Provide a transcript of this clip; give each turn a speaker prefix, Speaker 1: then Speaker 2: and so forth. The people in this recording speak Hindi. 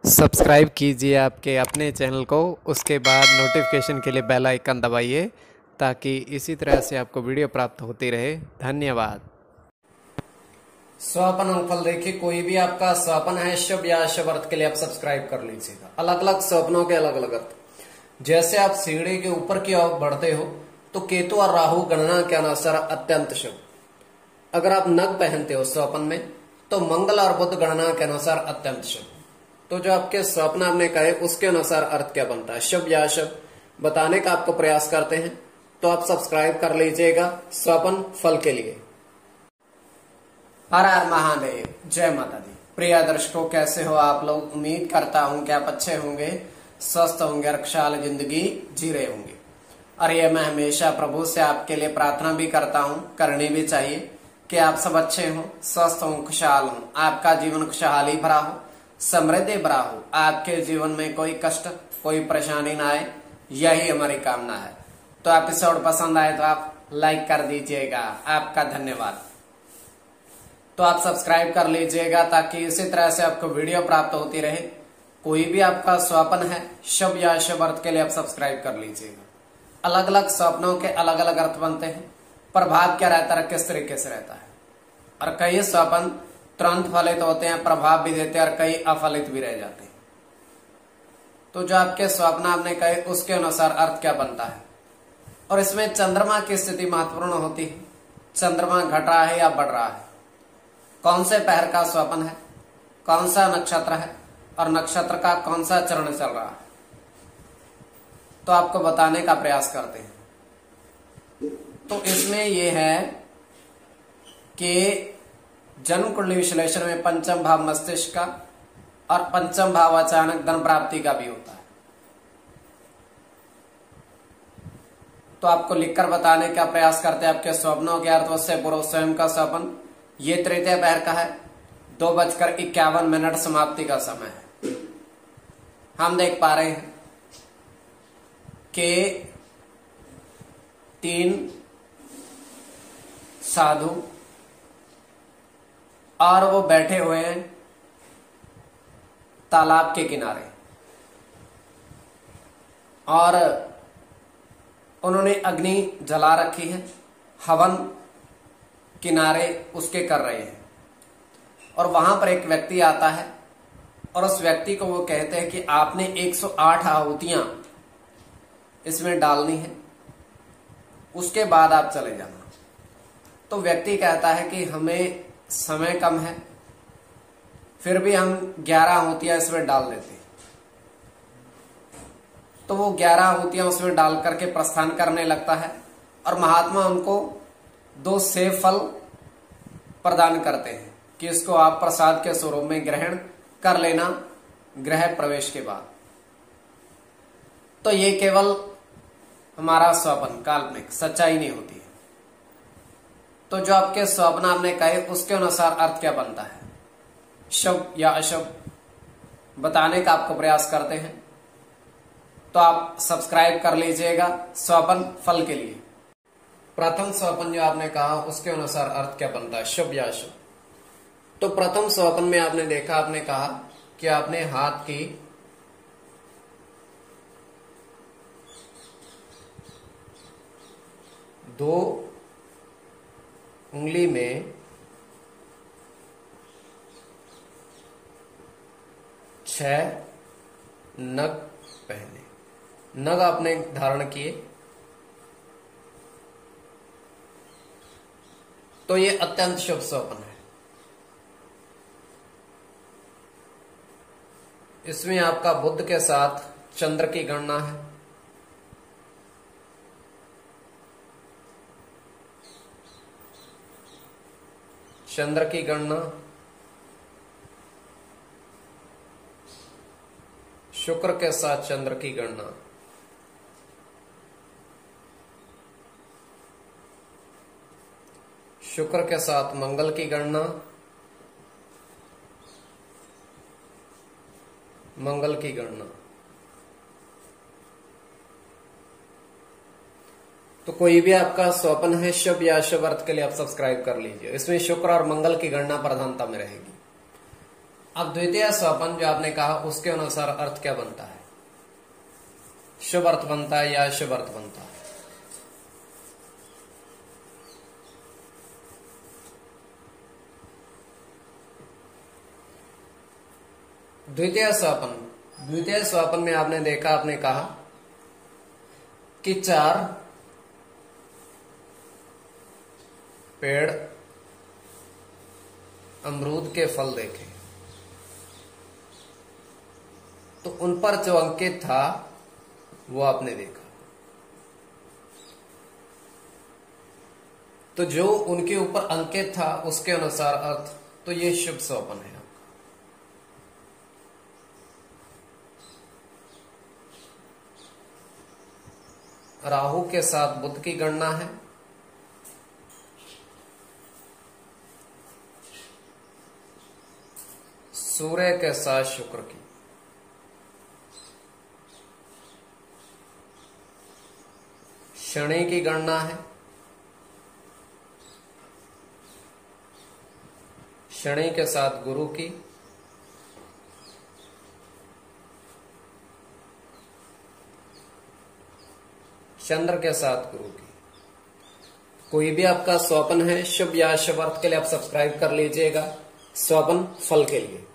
Speaker 1: सब्सक्राइब कीजिए आपके अपने चैनल को, उसके बाद नोटिफिकेशन के लिए बेल आइकन दबाइए ताकि इसी तरह से आपको वीडियो प्राप्त होती रहे। धन्यवाद।
Speaker 2: स्वपन अंकफल देखिए, कोई भी आपका स्वपन है शुभ या अशुभ अर्थ के लिए आप सब्सक्राइब कर लीजिएगा। अलग अलग स्वप्नों के अलग अलग अर्थ। जैसे आप सीढ़ी के ऊपर की ओर बढ़ते हो तो केतु और राहु गणना के अनुसार अत्यंत शुभ। अगर आप नग पहनते हो स्वप्न में तो मंगल और बुध गणना के अनुसार अत्यंत शुभ। तो जो आपके स्वप्न आपने कहे उसके अनुसार अर्थ क्या बनता है, शुभ या अशुभ, बताने का आपको प्रयास करते हैं। तो आप सब्सक्राइब कर लीजिएगा स्वपन फल के लिए। हर हर महादेव, जय माता दी। प्रिय दर्शकों, कैसे हो आप लोग? उम्मीद करता हूं कि आप अच्छे होंगे, स्वस्थ होंगे और खुशहाल जिंदगी जी रहे होंगे। और ये मैं हमेशा प्रभु से आपके लिए प्रार्थना भी करता हूं, करनी भी चाहिए कि आप सब अच्छे हों, स्वस्थ हों, खुशहाल हों, आपका जीवन खुशहाली भरा हो, समृद्धि भरा हो, आपके जीवन में कोई कष्ट कोई परेशानी ना आए, यही हमारी कामना है। तो एपिसोड पसंद आए तो आप लाइक कर दीजिएगा, आपका धन्यवाद। तो आप सब्सक्राइब कर लीजिएगा ताकि इसी तरह से आपको वीडियो प्राप्त होती रहे। कोई भी आपका स्वप्न है शुभ या अशुभ अर्थ के लिए आप सब्सक्राइब कर लीजिएगा। अलग अलग स्वप्नों के अलग अलग अर्थ बनते हैं, प्रभाव क्या रहता है, किस तरीके से रहता है। और कई स्वप्न तुरंत फलित होते हैं, प्रभाव भी देते हैं, और कई अफलित भी रह जाते हैं। तो जो आपके स्वप्न आपने कहे उसके अनुसार अर्थ क्या बनता है। और इसमें चंद्रमा की स्थिति महत्वपूर्ण होती है। चंद्रमा घट रहा है या बढ़ रहा है, कौन से पहर का स्वप्न है, कौन सा नक्षत्र है और नक्षत्र का कौन सा चरण चल रहा है, तो आपको बताने का प्रयास करते हैं। तो इसमें यह है कि जन्म कुंडली विश्लेषण में पंचम भाव मस्तिष्क का और पंचम भाव अचानक धन प्राप्ति का भी होता है। तो आपको लिखकर बताने का प्रयास करते हैं आपके स्वप्नों के अर्थ। उससे पूर्व स्वयं का स्वप्न ये तृतीय पहर का है, 2:51 समाप्ति का समय है। हम देख पा रहे हैं कि 3 साधु और वो बैठे हुए हैं तालाब के किनारे, और उन्होंने अग्नि जला रखी है, हवन किनारे उसके कर रहे हैं। और वहां पर एक व्यक्ति आता है और उस व्यक्ति को वो कहते हैं कि आपने 108 आहुतियां इसमें डालनी है, उसके बाद आप चले जाना। तो व्यक्ति कहता है कि हमें समय कम है, फिर भी हम 11 आहुतियां इसमें डाल देते हैं। तो वो 11 आहुतियां उसमें डाल करके प्रस्थान करने लगता है और महात्मा उनको 2 सेब फल प्रदान करते हैं कि इसको आप प्रसाद के स्वरूप में ग्रहण कर लेना गृह प्रवेश के बाद। तो ये केवल हमारा स्वप्न, काल्पनिक, सच्चाई नहीं होती है। तो जो आपके स्वप्न आपने कहे उसके अनुसार अर्थ क्या बनता है, शुभ या अशुभ, बताने का आपको प्रयास करते हैं। तो आप सब्सक्राइब कर लीजिएगा स्वप्न फल के लिए। प्रथम स्वप्न जो आपने कहा उसके अनुसार अर्थ क्या बनता है, शुभ या अशुभ। तो प्रथम स्वप्न में आपने देखा, आपने कहा कि आपने हाथ की 2 उंगली में 6 नग पहने, नग आपने धारण किए। तो ये अत्यंत शुभ स्वप्न है। इसमें आपका बुध के साथ चंद्र की गणना है। चंद्र की गणना, शुक्र के साथ चंद्र की गणना, शुक्र के साथ मंगल की गणना, मंगल की गणना। तो कोई भी आपका स्वप्न है शुभ या अशुभ अर्थ के लिए आप सब्सक्राइब कर लीजिए। इसमें शुक्र और मंगल की गणना प्रधानता में रहेगी। अब द्वितीय स्वप्न जो आपने कहा उसके अनुसार अर्थ क्या बनता है? शुभ अर्थ बनता है या अशुभ अर्थ बनता है? द्वितीय स्वप्न में आपने देखा, आपने कहा कि 4 पेड़ अमरूद के फल देखे, तो उन पर जो अंकित था वो आपने देखा, तो जो उनके ऊपर अंकित था उसके अनुसार अर्थ, तो ये शुभ स्वप्न है। राहु के साथ बुध की गणना है, सूर्य के साथ शुक्र की, शनि की गणना है, शनि के साथ गुरु की, चंद्र के साथ गुरु की। कोई भी आपका स्वप्न है शुभ या अशुभ अर्थ के लिए आप सब्सक्राइब कर लीजिएगा, स्वप्न फल के लिए।